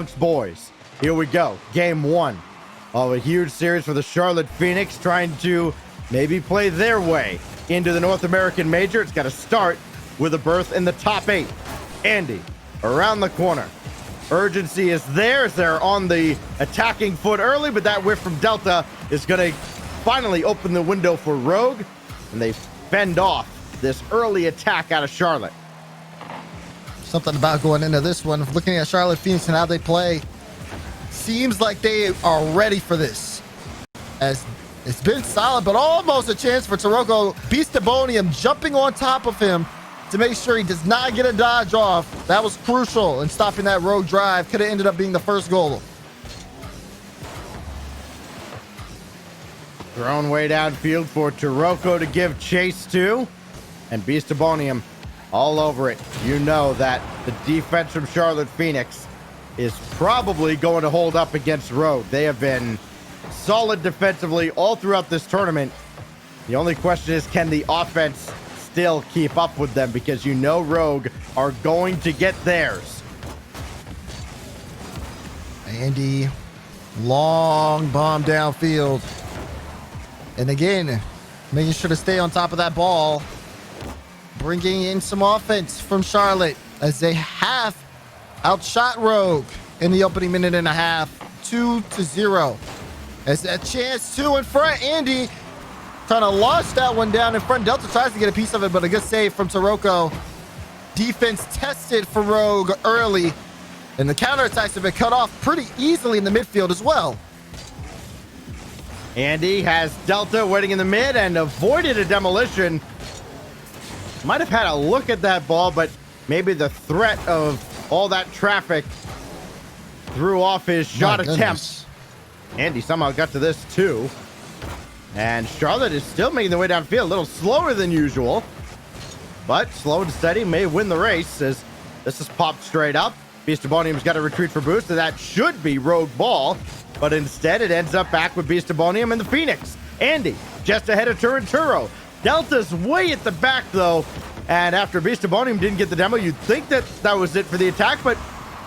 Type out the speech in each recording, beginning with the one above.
Bronx boys. Here we go. Game 1 of a huge series for the Charlotte Phoenix, trying to maybe play their way into the North American Major. It's got to start with a berth in the top 8. Andy, around the corner. Urgency is there as they're on the attacking foot early, but that whiff from Delta is going to finally open the window for Rogue, and they fend off this early attack out of Charlotte. Something about going into this one, looking at Charlotte Phoenix and how they play, seems like they are ready for this. As it's been solid, but almost a chance for Taroko. Beastabonium jumping on top of him to make sure he does not get a dodge off. That was crucial in stopping that Rogue drive. Could have ended up being the first goal. Thrown way downfield for Taroko to give chase to, and Beastabonium all over it. You know that the defense from Charlotte Phoenix is probably going to hold up against Rogue. They have been solid defensively all throughout this tournament. The only question is, can the offense still keep up with them? Because you know Rogue are going to get theirs. Andy, long bomb downfield. And again, making sure to stay on top of that ball. Bringing in some offense from Charlotte as they have outshot Rogue in the opening minute and a half, 2-0. As a chance two in front, Andy trying to launch that one down in front. Delta tries to get a piece of it, but a good save from Taroko. Defense tested for Rogue early, and the counterattacks have been cut off pretty easily in the midfield as well. Andy has Delta waiting in the mid and avoided a demolition. Might have had a look at that ball, but maybe the threat of all that traffic threw off his shot attempt. Andy somehow got to this too. And Charlotte is still making their way downfield, a little slower than usual. But slow and steady may win the race as this is popped straight up. Beastabonium's got to retreat for boost, and that should be Rogue ball. But instead, it ends up back with Beastabonium and the Phoenix. Andy just ahead of Turinturo. Delta's way at the back, though. And after Beastabonium didn't get the demo, you'd think that that was it for the attack. But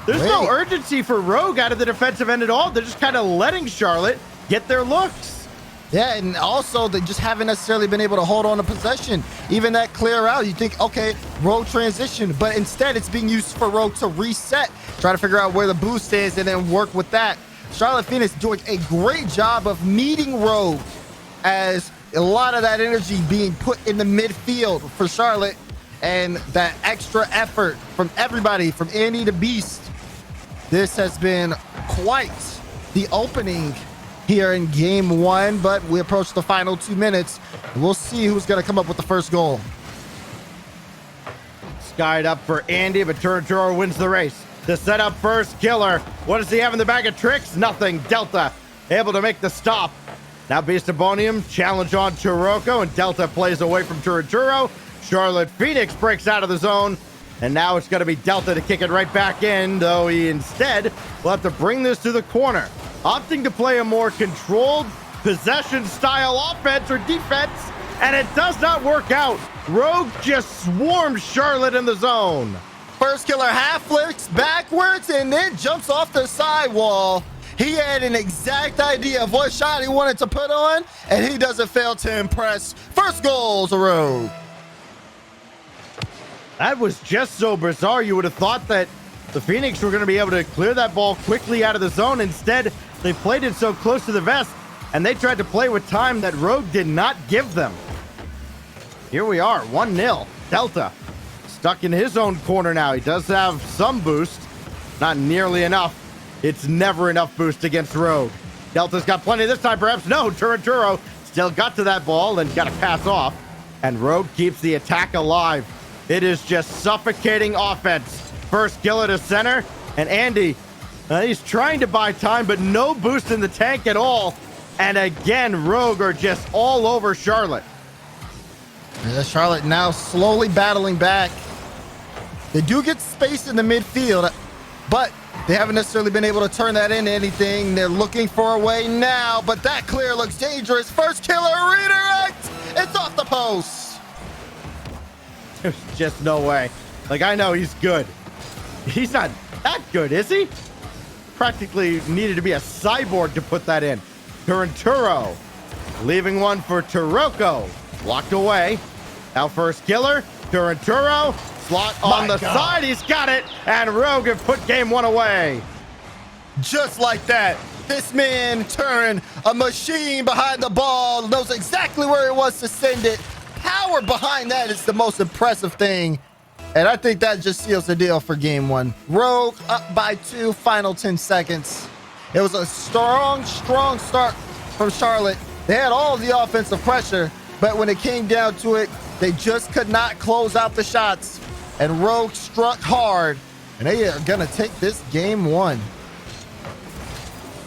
there's no urgency for Rogue out of the defensive end at all. They're just kind of letting Charlotte get their looks. Yeah, and also they just haven't necessarily been able to hold on to possession. Even that clear out, you think, okay, Rogue transition. But instead, it's being used for Rogue to reset, try to figure out where the boost is, and then work with that. Charlotte Phoenix doing a great job of meeting Rogue, as a lot of that energy being put in the midfield for Charlotte, and that extra effort from everybody, from Andy to Beast. This has been quite the opening here in game 1, but we approach the final 2 minutes. We'll see who's going to come up with the first goal. Skied up for Andy, but Turinturo wins the race. To set up first killer. What does he have in the bag of tricks? Nothing. Delta able to make the stop. Now Beastabonium challenge on Taroko, and Delta plays away from Turinturo. Charlotte Phoenix breaks out of the zone, and now it's going to be Delta to kick it right back in, though he instead will have to bring this to the corner, opting to play a more controlled possession style offense or defense, and it does not work out. Rogue just swarms Charlotte in the zone. First killer half flicks backwards and then jumps off the sidewall. He had an exact idea of what shot he wanted to put on, and he doesn't fail to impress. First goal to Rogue. That was just so bizarre. You would have thought that the Phoenix were going to be able to clear that ball quickly out of the zone. Instead, they played it so close to the vest, and they tried to play with time that Rogue did not give them. Here we are, 1-0. Delta stuck in his own corner now. He does have some boost, not nearly enough. It's never enough boost against Rogue. Delta's got plenty this time, perhaps. No, Turinturo still got to that ball and got to pass off. And Rogue keeps the attack alive. It is just suffocating offense. First killer to center. And Andy, he's trying to buy time, but no boost in the tank at all. And again, Rogue are just all over Charlotte. And Charlotte now slowly battling back. They do get space in the midfield, but they haven't necessarily been able to turn that into anything. They're looking for a way now, but that clear looks dangerous. First killer redirect. It's off the post. There's just no way. Like, I know he's good. He's not that good, is he? practically needed to be a cyborg to put that in. Turinturo leaving one for Turoko. Blocked away. Now first killer. Turinturo. Slot on the side. He's got it. And Rogue have put game one away. Just like that. This man, Turin, a machine behind the ball, knows exactly where he wants to send it. Power behind that is the most impressive thing. And I think that just seals the deal for game one. Rogue up by 2, final 10 seconds. It was a strong start from Charlotte. They had all of the offensive pressure, but when it came down to it, they just could not close out the shots. And Rogue struck hard, and they are gonna take this game one.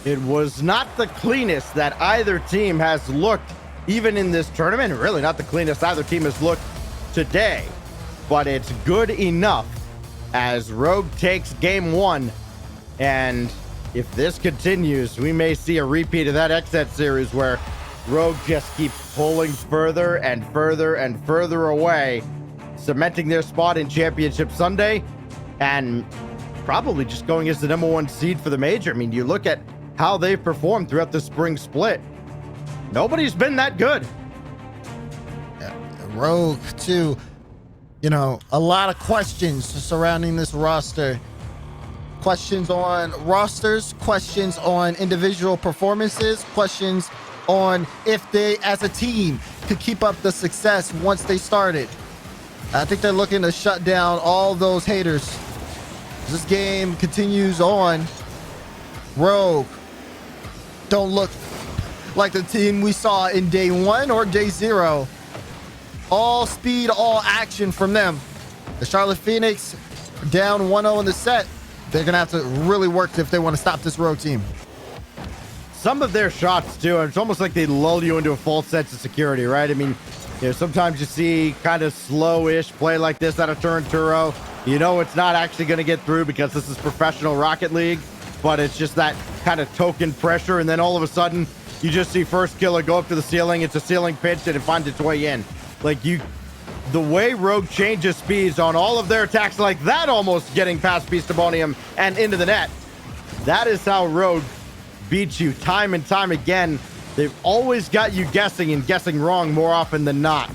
It was not the cleanest that either team has looked, even in this tournament. Really not the cleanest either team has looked today. But it's good enough as Rogue takes game one. And if this continues, we may see a repeat of that XSET series where Rogue just keeps pulling further and further and further away, cementing their spot in Championship Sunday, and probably just going as the #1 seed for the major. I mean, you look at how they've performed throughout the spring split. Nobody's been that good. Rogue, too. You know, a lot of questions surrounding this roster. Questions on rosters, questions on individual performances, questions on if they, as a team, could keep up the success once they started. I think they're looking to shut down all those haters. This game continues on. Rogue don't look like the team we saw in day 1 or day 0. All speed, all action from them. The Charlotte Phoenix down 1-0 in the set. They're going to have to really work if they want to stop this Rogue team. Some of their shots, too, it's almost like they lull you into a false sense of security, right? I mean, you know, sometimes you see kind of slow-ish play like this out of Turinturo. You know it's not actually going to get through because this is professional Rocket League, but it's just that kind of token pressure, and then all of a sudden, you just see first killer go up to the ceiling. It's a ceiling pitch, and it finds its way in. Like, the way Rogue changes speeds on all of their attacks like that, almost getting past Beastabonium and into the net. That is how Rogue beats you time and time again. They've always got you guessing and guessing wrong more often than not.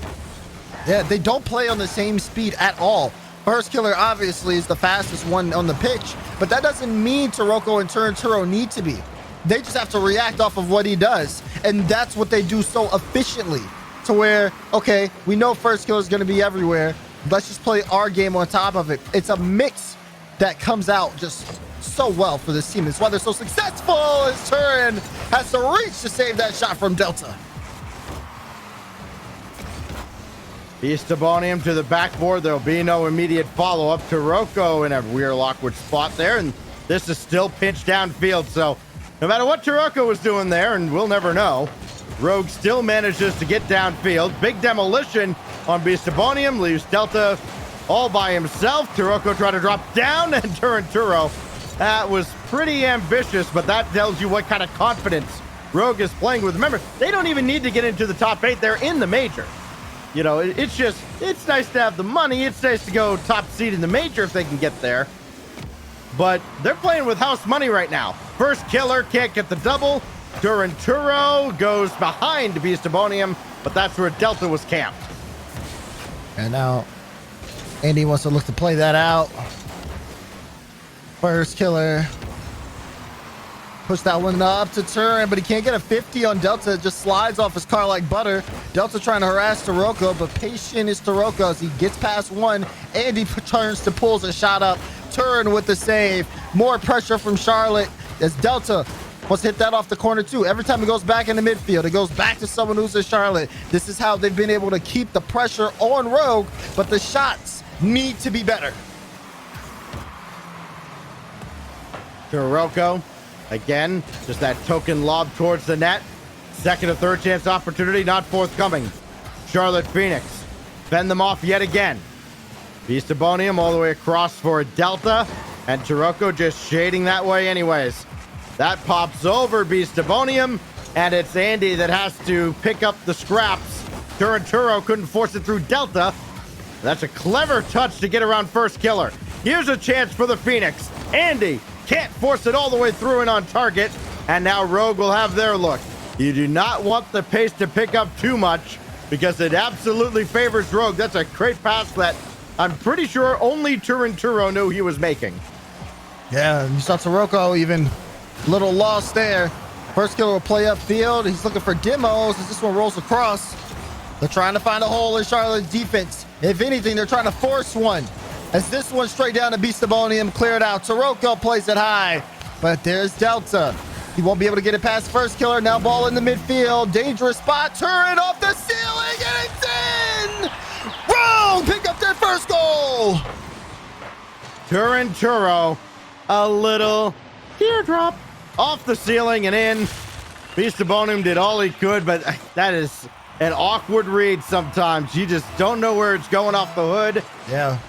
Yeah, they don't play on the same speed at all. First killer obviously is the fastest one on the pitch, but that doesn't mean Turoko and Turinturo need to be. They just have to react off of what he does, and that's what they do so efficiently. To where, okay, we know first killer is going to be everywhere. Let's just play our game on top of it. It's a mix that comes out just so well for this team. It's why they're so successful as Turin has to reach to save that shot from Delta. Beastabonium to the backboard. There'll be no immediate follow-up. Turoko in a weird awkward spot there, and this is still pinched downfield. So no matter what Turoko was doing there, and we'll never know, Rogue still manages to get downfield. Big demolition on Beastabonium, leaves Delta all by himself. Turoko tried to drop down, and Turinturo. That was pretty ambitious, but that tells you what kind of confidence Rogue is playing with. Remember, they don't even need to get into the top 8. They're in the major. You know, it's nice to have the money. It's nice to go top seed in the major if they can get there. But they're playing with house money right now. First killer can't get the double. Turinturo goes behind Beastabonium, but that's where Delta was camped. And now Andy wants to look to play that out. First killer. Push that one up to Turin, but he can't get a 50 on Delta. It just slides off his car like butter. Delta trying to harass Turoko, but patient is Turoko as he gets past one. Andy turns to pulls a shot up. Turin with the save. More pressure from Charlotte as Delta wants to hit that off the corner too. Every time it goes back in the midfield, it goes back to someone who's in Charlotte. This is how they've been able to keep the pressure on Rogue, but the shots need to be better. Turoko, again, just that token lob towards the net. Second or third chance opportunity, not forthcoming. Charlotte Phoenix fend them off yet again. Beastabonium all the way across for Delta, and Turoko just shading that way anyways. That pops over Beastabonium, and it's Andy that has to pick up the scraps. Turinturo couldn't force it through Delta. That's a clever touch to get around first killer. Here's a chance for the Phoenix. Andy can't force it all the way through and on target. And now Rogue will have their look. You do not want the pace to pick up too much because it absolutely favors Rogue. That's a great pass that I'm pretty sure only Turinturo knew he was making. Yeah, you saw Taroko even a little lost there. First killer will play upfield. He's looking for demos as this one rolls across. They're trying to find a hole in Charlotte's defense. If anything, they're trying to force one. As this one straight down to Beastabonium, cleared out. Taroko plays it high, but there's Delta. He won't be able to get it past first killer. Now ball in the midfield. Dangerous spot. Turret off the ceiling, and it's in! Rogue pick up their first goal! Turinturo, a little teardrop off the ceiling and in. Beastabonium did all he could, but that is an awkward read sometimes. You just don't know where it's going off the hood. Yeah.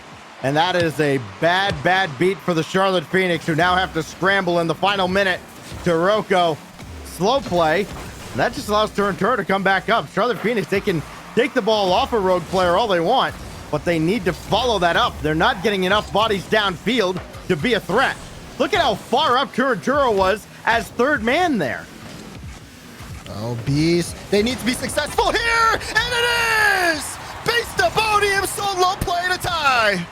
And that is a bad, bad beat for the Charlotte Phoenix, who now have to scramble in the final minute. Taroko, slow play. And that just allows Turinturo to come back up. Charlotte Phoenix, they can take the ball off a Rogue player all they want, but they need to follow that up. They're not getting enough bodies downfield to be a threat. Look at how far up Turinturo was as third man there. Oh, Beast. They need to be successful here, and it is! Beastabonium solo play to tie.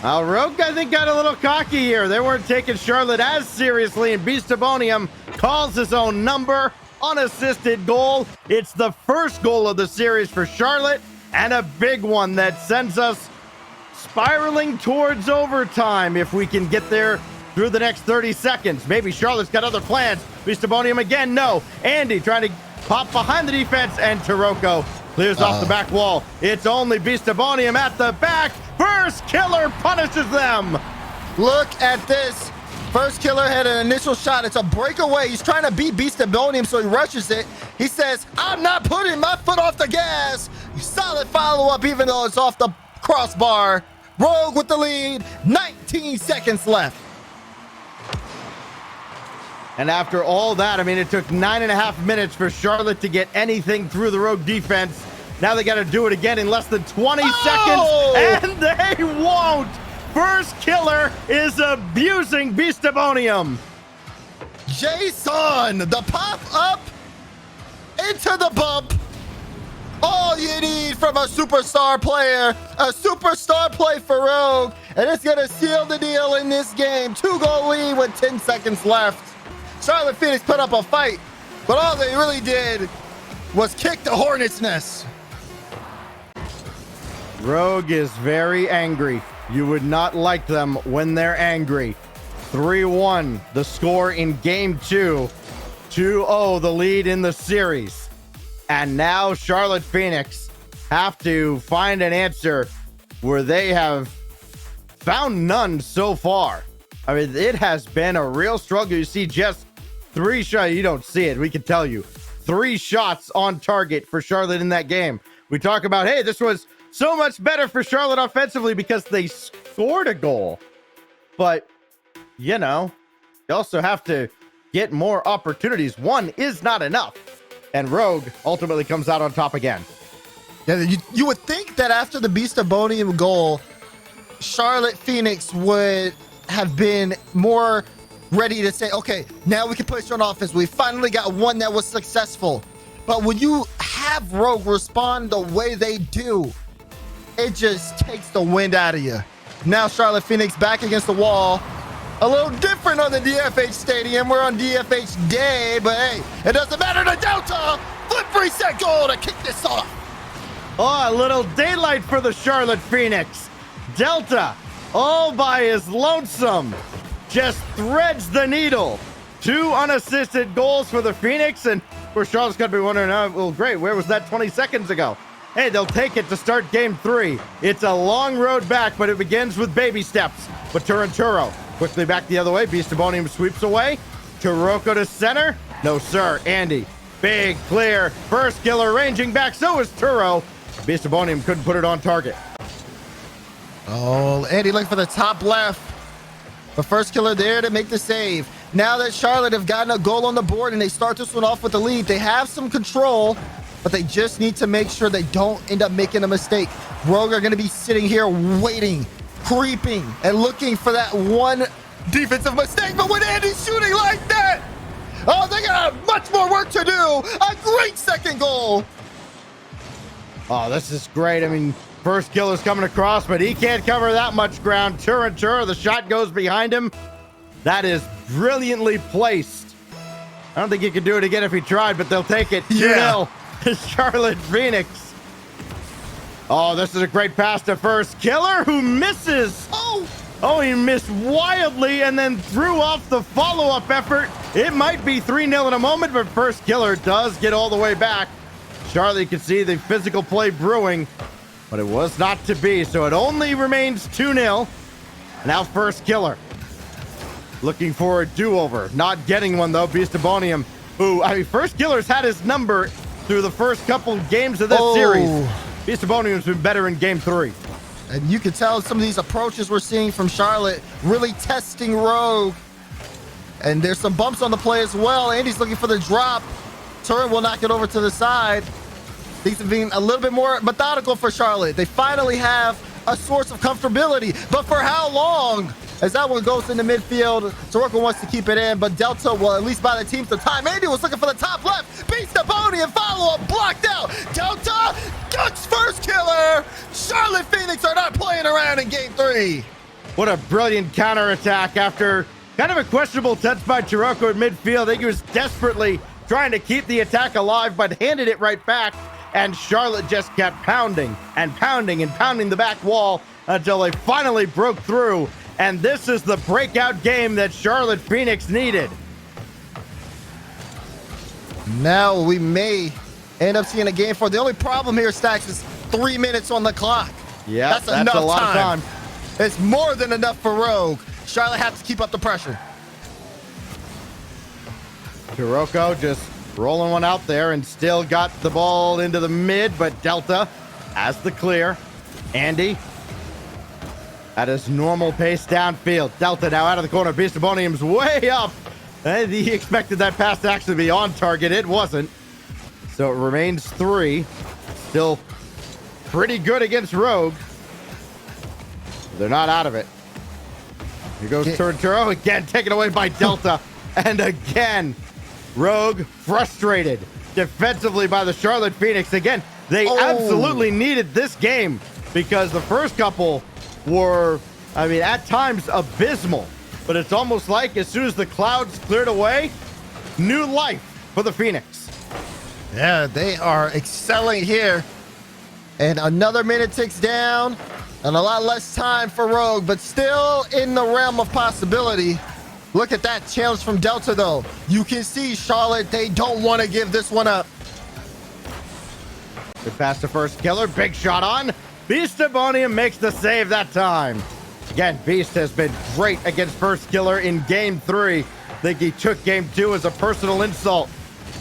Rogue, I think, got a little cocky here. They weren't taking Charlotte as seriously, and Beastabonium calls his own number. Unassisted goal. It's the first goal of the series for Charlotte, and a big one that sends us spiraling towards overtime if we can get there through the next 30 seconds. Maybe Charlotte's got other plans. Beastabonium again, no. Andy trying to pop behind the defense, and Taroko clears off the back wall. It's only Beastabonium at the back. First killer punishes them. Look at this. First killer had an initial shot. It's a breakaway. He's trying to beat Beastabonium, so he rushes it. He says, I'm not putting my foot off the gas. Solid follow-up, even though it's off the crossbar. Rogue with the lead. 19 seconds left. And after all that, I mean, it took 9.5 minutes for Charlotte to get anything through the Rogue defense. Now they got to do it again in less than 20 seconds, and they won't. First killer is abusing Beastabonium. Jason, the pop up into the bump. All you need from a superstar player, a superstar play for Rogue, and it's going to seal the deal in this game. 2-goal lead with 10 seconds left. Charlotte Phoenix put up a fight, but all they really did was kick the hornet's nest. Rogue is very angry. You would not like them when they're angry. 3-1, the score in game 2. 2-0, the lead in the series. And now Charlotte Phoenix have to find an answer where they have found none so far. I mean, it has been a real struggle. You see just 3 shots. You don't see it. We can tell you. 3 shots on target for Charlotte in that game. We talk about, hey, this was so much better for Charlotte offensively because they scored a goal. But, you know, you also have to get more opportunities. One is not enough. And Rogue ultimately comes out on top again. Yeah, you would think that after the Beastabonium goal, Charlotte Phoenix would have been more ready to say, okay, now we can push on offense. We finally got one that was successful. But when you have Rogue respond the way they do, it just takes the wind out of you. Now Charlotte Phoenix back against the wall. A little different on the DFH Stadium. We're on DFH day, but hey, it doesn't matter to Delta. Flip reset goal to kick this off. Oh, a little daylight for the Charlotte Phoenix. Delta, all by his lonesome, just threads the needle. 2 unassisted goals for the Phoenix, and where Charlotte's got to be wondering, well, great, where was that 20 seconds ago? Hey, they'll take it to start game 3. It's a long road back, but it begins with baby steps. But Turinturo quickly back the other way. Beastabonium sweeps away. Taroko to center. No, sir. Andy, big clear. First killer ranging back. So is Turo. Beastabonium couldn't put it on target. Oh, Andy looking for the top left. The first killer there to make the save. Now that Charlotte have gotten a goal on the board and they start this one off with the lead, they have some control, but they just need to make sure they don't end up making a mistake. Rogue are going to be sitting here waiting, creeping, and looking for that one defensive mistake, but when Andy's shooting like that, oh, they got much more work to do. A great second goal. Oh, this is great. I mean, first killer's coming across, but he can't cover that much ground. Turantura, the shot goes behind him. That is brilliantly placed. I don't think he could do it again if he tried, but they'll take it. 2-0 to Charlotte Phoenix. Oh, this is a great pass to first killer, who misses. Oh, he missed wildly and then threw off the follow-up effort. It might be 3-0 in a moment, but first killer does get all the way back. Charlotte, you can see the physical play brewing, but it was not to be, so it only remains 2-0. Now first killer looking for a do-over. Not getting one, though. Beastabonium, who, I mean, first killer's had his number through the first couple games of this series. Beastabonium's been better in game 3. And you can tell some of these approaches we're seeing from Charlotte really testing Rogue. And there's some bumps on the play as well. Andy's looking for the drop. Turin will knock it over to the side. Things have been a little bit more methodical for Charlotte. They finally have a source of comfortability. But for how long? As that one goes into midfield, Soroka wants to keep it in, but Delta will at least buy the team some time. Andy was looking for the top left. Beats the bony and follow-up blocked out. Delta gets first killer. Charlotte Phoenix are not playing around in game 3. What a brilliant counterattack after kind of a questionable touch by Chiroko at midfield. I think he was desperately trying to keep the attack alive, but handed it right back. And Charlotte just kept pounding and pounding and pounding the back wall until they finally broke through. And this is the breakout game that Charlotte Phoenix needed. Now we may end up seeing a game 4. The only problem here, Stacks, is 3 minutes on the clock. Yeah, that's enough a lot of time. It's more than enough for Rogue. Charlotte has to keep up the pressure. Chiroko just rolling one out there and still got the ball into the mid, but Delta has the clear. Andy at his normal pace downfield. Delta now out of the corner. Beastabonium's way up. And he expected that pass to actually be on target. It wasn't. So it remains 3. Still pretty good against Rogue. They're not out of it. Here goes Turturo again, taken away by Delta. And again, Rogue frustrated defensively by the Charlotte Phoenix. Again, they absolutely needed this game because the first couple were, I mean, at times abysmal. But it's almost like as soon as the clouds cleared away, new life for the Phoenix. Yeah, they are excelling here. And another minute ticks down and a lot less time for Rogue, but still in the realm of possibility. Look at that challenge from Delta, though. You can see Charlotte, they don't want to give this one up. Good pass to first killer. Big shot on. Beastabonium makes the save that time. Again, Beast has been great against first killer in game 3. I think he took game 2 as a personal insult.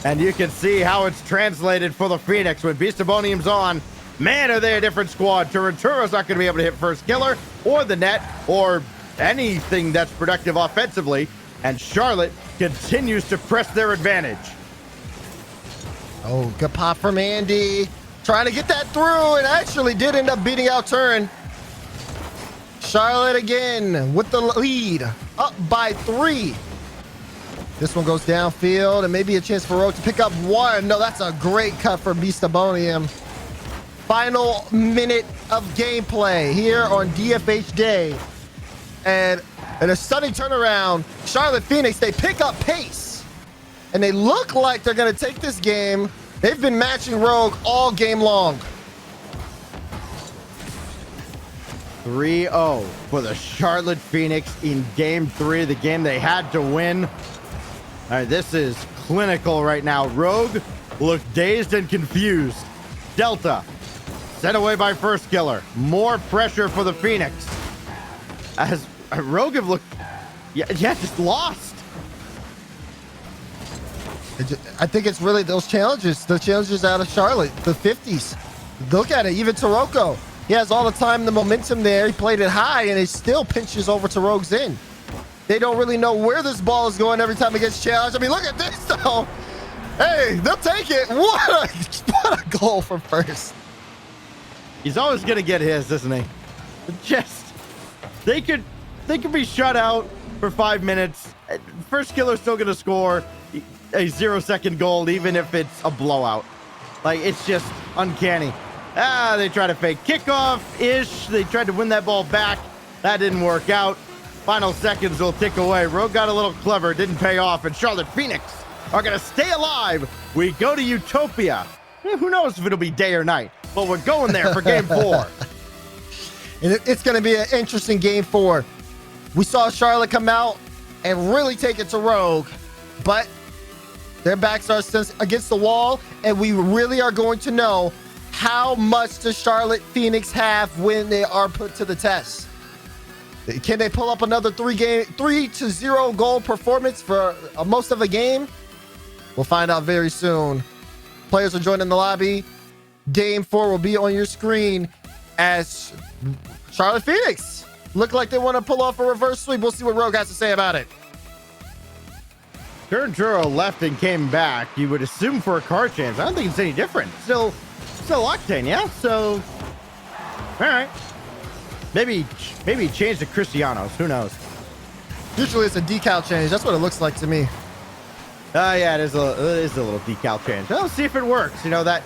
And you can see how it's translated for the Phoenix. When Beastabonium's on, man, are they a different squad. Turanturo's not going to be able to hit first killer or the net or anything that's productive offensively. And Charlotte continues to press their advantage. Oh, good pop from Andy. Trying to get that through, and actually did end up beating out Turin. Charlotte again with the lead, up by 3. This one goes downfield, and maybe a chance for Rogue to pick up 1. No, that's a great cut for Beastabonium. Final minute of gameplay here on DFH Day. And in a stunning turnaround, Charlotte Phoenix, they pick up pace. And they look like they're going to take this game. They've been matching Rogue all game long. 3-0 for the Charlotte Phoenix in game 3, the game they had to win. All right, this is clinical right now. Rogue looked dazed and confused. Delta sent away by first killer. More pressure for the Phoenix. As Rogue have looked, just lost. I think it's really those challenges, the challenges out of Charlotte, the 50s. Look at it, even Taroko. He has all the time, the momentum there. He played it high, and it still pinches over to Rogue's in. They don't really know where this ball is going every time it gets challenged. I mean, look at this, though. Hey, they'll take it. What a goal from first. He's always going to get his, isn't he? Just, they could be shut out for 5 minutes. First killer's still going to score a 0-second goal, even if it's a blowout. Like, it's just uncanny. They tried to fake kickoff-ish. They tried to win that ball back. That didn't work out. Final seconds will tick away. Rogue got a little clever, didn't pay off, and Charlotte Phoenix are going to stay alive. We go to Utopia. Who knows if it'll be day or night, but we're going there for game 4. And it's going to be an interesting game 4. We saw Charlotte come out and really take it to Rogue, but their backs are against the wall, and we really are going to know how much does Charlotte Phoenix have when they are put to the test. Can they pull up another 3-0 goal performance for most of a game? We'll find out very soon. Players are joining the lobby. Game 4 will be on your screen as Charlotte Phoenix look like they want to pull off a reverse sweep. We'll see what Rogue has to say about it. Turnturo left and came back. You would assume for a car chance. I don't think it's any different. Still Octane, yeah? So, all right. Maybe change to Cristianos. Who knows? Usually it's a decal change. That's what it looks like to me. Yeah, it is a little decal change. Let's see if it works. You know, that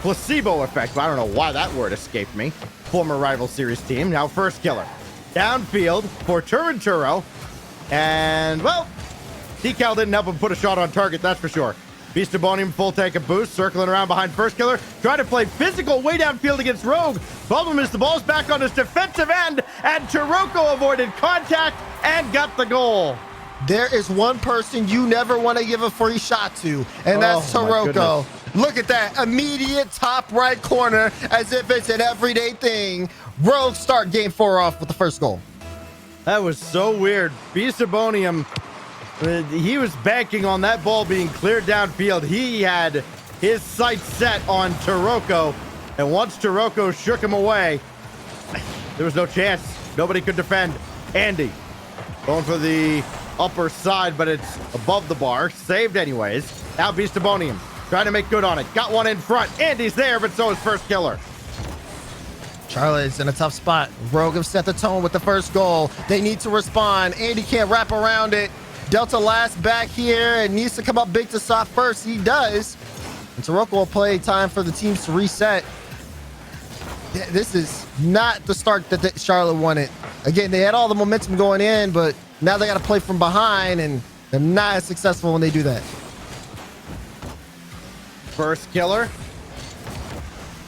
placebo effect. I don't know why that word escaped me. Former rival series team. Now first killer. Downfield for Turinturo. And, well, decal didn't help him put a shot on target, that's for sure. Beastabonium full tank of boost, circling around behind first killer, trying to play physical way downfield against Rogue. Problem is the ball's back on his defensive end, and Taroko avoided contact and got the goal. There is one person you never want to give a free shot to, and that's Taroko. Look at that immediate top right corner as if it's an everyday thing. Rogue start game 4 off with the first goal. That was so weird. Beastabonium, he was banking on that ball being cleared downfield. He had his sights set on Taroko, and once Taroko shook him away, there was no chance. Nobody could defend. Andy going for the upper side, but it's above the bar. Saved anyways. Now Beastabonium trying to make good on it. Got one in front. Andy's there, but so is first killer. Charlotte's in a tough spot. Rogue have set the tone with the first goal. They need to respond. Andy can't wrap around it. Delta last back here and needs to come up big to stop first. He does. And Taroko will play time for the teams to reset. This is not the start that Charlotte wanted. Again, they had all the momentum going in, but now they got to play from behind, and they're not as successful when they do that. First killer.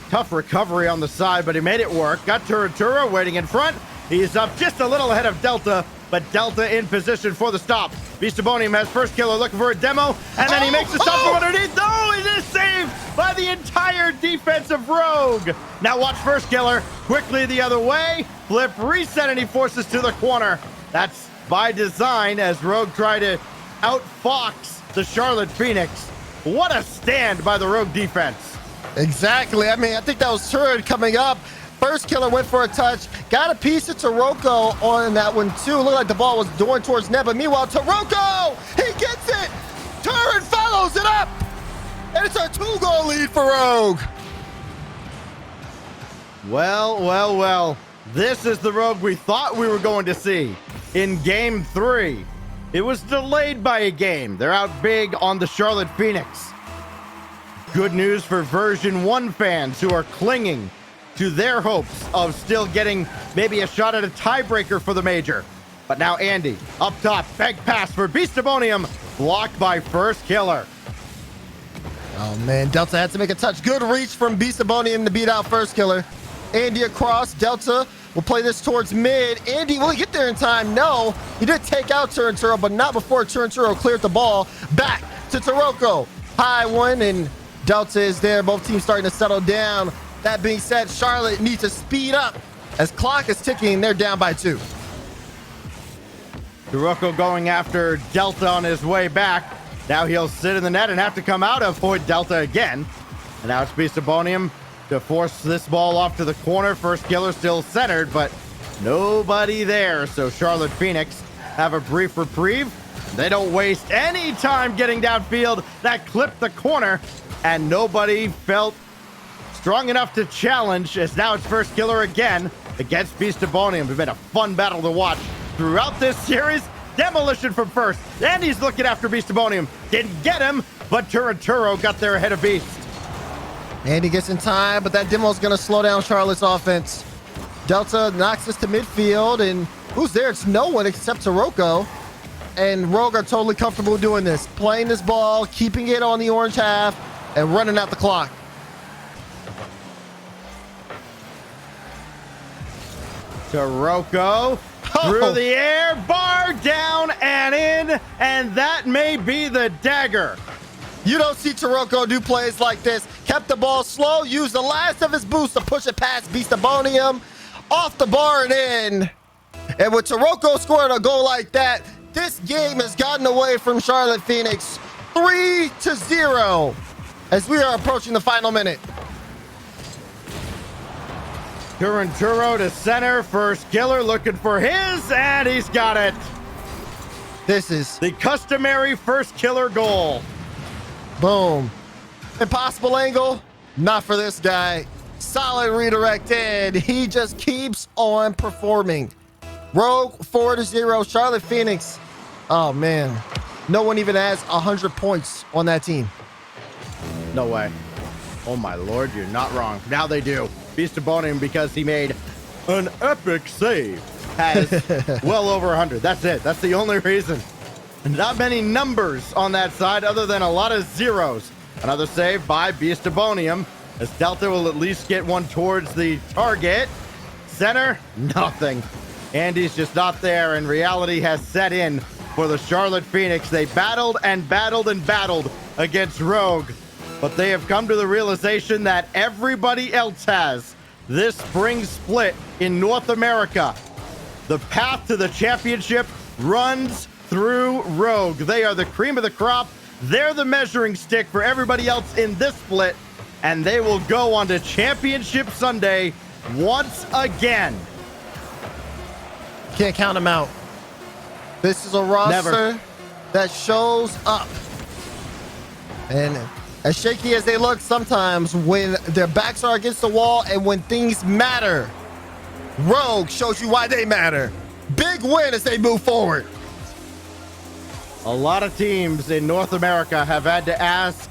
Tough recovery on the side, but he made it work. Got Turinturo waiting in front. He's up just a little ahead of Delta, but Delta in position for the stop. Beastabonium has first killer looking for a demo, and then he makes the stop from underneath. No, it is saved by the entire defense of Rogue. Now watch first killer quickly the other way. Flip, reset, and he forces to the corner. That's by design as Rogue try to outfox the Charlotte Phoenix. What a stand by the Rogue defense. Exactly. I mean, I think that was Turd coming up. First killer went for a touch. Got a piece of Taroko on that one, too. Looked like the ball was going towards Neba. Meanwhile, Taroko, he gets it. Turd follows it up. And it's a 2-goal lead for Rogue. Well. This is the Rogue we thought we were going to see in game 3. It was delayed by a game. They're out big on the Charlotte Phoenix. Good news for version 1 fans who are clinging to their hopes of still getting maybe a shot at a tiebreaker for the major. But now Andy up top, big pass for Beastabonium, blocked by first killer. Oh man, Delta had to make a touch. Good reach from Beastabonium to beat out first killer. Andy across. Delta will play this towards mid. Andy, will he get there in time? No. He did take out Turinturo, but not before Turinturo cleared the ball. Back to Taroko. High one, and Delta is there. Both teams starting to settle down. That being said, Charlotte needs to speed up as clock is ticking. They're down by 2. Taroko going after Delta on his way back. Now he'll sit in the net and have to come out, avoid Delta again. And now it's Beastabonium to force this ball off to the corner. First killer still centered, but nobody there. So Charlotte Phoenix have a brief reprieve. They don't waste any time getting downfield. That clipped the corner, and nobody felt strong enough to challenge, as now it's first killer again against Beastabonium. It's been a fun battle to watch throughout this series. Demolition from first, and he's looking after Beastabonium. Didn't get him, but Turinturo got there ahead of Beast. And he gets in time, but that demo's going to slow down Charlotte's offense. Delta knocks us to midfield, and who's there? It's no one except Taroko. And Rogue are totally comfortable doing this. Playing this ball, keeping it on the orange half, and running out the clock. Taroko through the air, bar down and in, and that may be the dagger. You don't see Taroko do plays like this. Kept the ball slow, used the last of his boost to push it past Beastabonium, off the bar and in. And with Taroko scoring a goal like that, this game has gotten away from Charlotte Phoenix 3-0 as we are approaching the final minute. Turinturo to center, first killer looking for his, and he's got it. This is The customary first killer goal. boom. Impossible angle, not for this guy. Solid redirect in. He just keeps on performing. Rogue 4-0, Charlotte Phoenix. Oh man, no one even has 100 points on that team. No way. Oh my lord, you're not wrong. Now they do. Beastabonium, because he made an epic save, has well over 100. That's it. That's the only reason. Not many numbers on that side other than a lot of zeros. Another save by Beastabonium, as Delta will at least get one towards the target. Center, nothing. Andy's just not there, and reality has set in for the Charlotte Phoenix. They battled and battled and battled against Rogue, but they have come to the realization that everybody else has. This spring split in North America, the path to the championship runs through Rogue. They are the cream of the crop. They're the measuring stick for everybody else in this split, and they will go on to Championship Sunday once again. Can't count them out. This is a roster Never. that shows up. And as shaky as they look sometimes when their backs are against the wall and when things matter, Rogue shows you why they matter. Big win as they move forward. A lot of teams in North America have had to ask